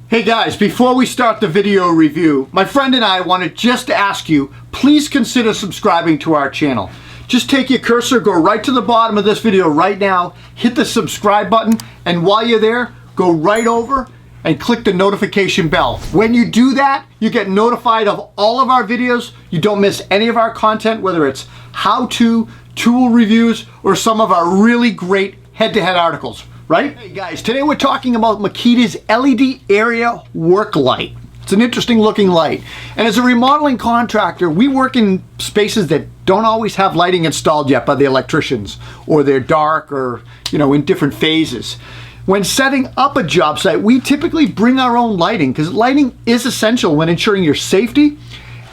Hey guys, before we start the video review, my friend and I wanted just to ask you, please consider subscribing to our channel. Just take your cursor, go right to the bottom of this video right now, hit the subscribe button, and while you're there, go right over and click the notification bell. When you do that, you get notified of all of our videos. You don't miss any of our content, whether it's how-to, tool reviews, or some of our really great head-to-head articles. Right? Hey guys, today we're talking about Makita's LED area work light. It's an interesting looking light. And as a remodeling contractor, we work in spaces that don't always have lighting installed yet by the electricians, or they're dark or, in different phases. When setting up a job site, we typically bring our own lighting because lighting is essential when ensuring your safety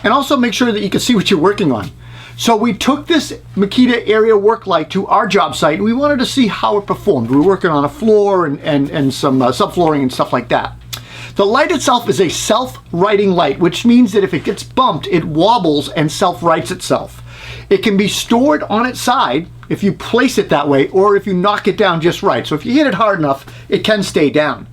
and also make sure that you can see what you're working on. So we took this Makita area work light to our job site and we wanted to see how it performed. We were working on a floor and some subflooring and stuff like that. The light itself is a self-righting light, which means that if it gets bumped, it wobbles and self-rights itself. It can be stored on its side if you place it that way or if you knock it down just right. So if you hit it hard enough, it can stay down.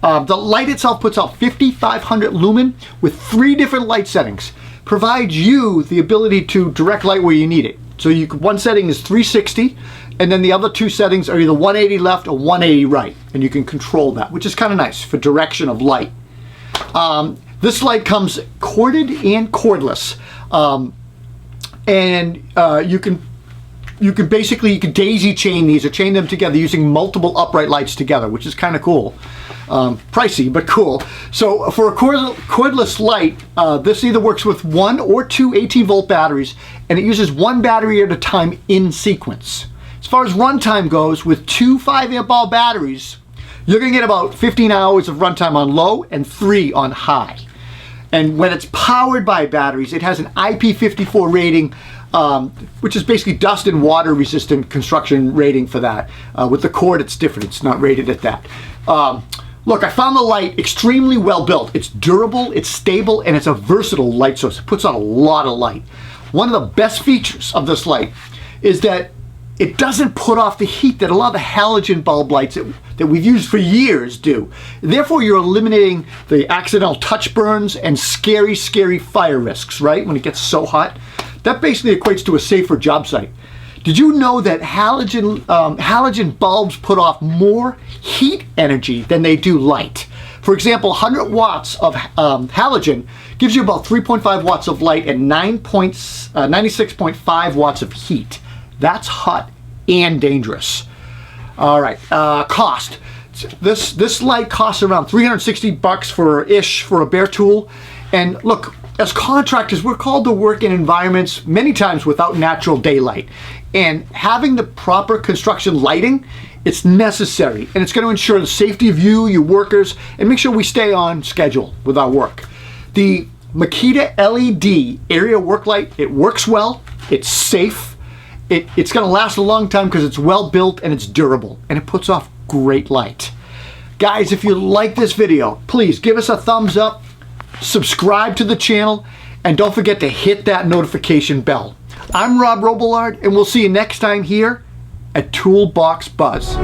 The light itself puts out 5,500 lumen with 3 different light settings. Provides you the ability to direct light where you need it. So one setting is 360, and then the other 2 settings are either 180 left or 180 right, and you can control that, which is kind of nice for direction of light. This light comes corded and cordless, you can daisy chain these or chain them together using multiple upright lights together, which is kind of cool. Pricey, but cool. So for a cordless light, this either works with 1 or 2 18-volt batteries, and it uses 1 battery at a time in sequence. As far as runtime goes, with 2 5-amp-hour batteries, you're going to get about 15 hours of runtime on low and 3 on high. And when it's powered by batteries, it has an IP54 rating, which is basically dust and water resistant construction rating for that. With the cord, it's different. It's not rated at that. Look, I found the light extremely well built. It's durable, it's stable, and it's a versatile light source. It puts out a lot of light. One of the best features of this light is that it doesn't put off the heat that a lot of the halogen bulb lights that we've used for years do. Therefore, you're eliminating the accidental touch burns and scary, scary fire risks, right? When it gets so hot. That basically equates to a safer job site. Did you know that halogen bulbs put off more heat energy than they do light? For example, 100 watts of halogen gives you about 3.5 watts of light and 96.5 watts of heat. That's hot and dangerous. All right, cost. This light costs around $360 for a bare tool. And look, as contractors, we're called to work in environments many times without natural daylight. And having the proper construction lighting, it's necessary. And it's going to ensure the safety of you, your workers, and make sure we stay on schedule with our work. The Makita LED area work light, it works well, it's safe, it's going to last a long time because it's well built and it's durable, and it puts off great light. Guys, if you like this video, please give us a thumbs up, subscribe to the channel, and don't forget to hit that notification bell. I'm Rob Robillard, and we'll see you next time here at Toolbox Buzz.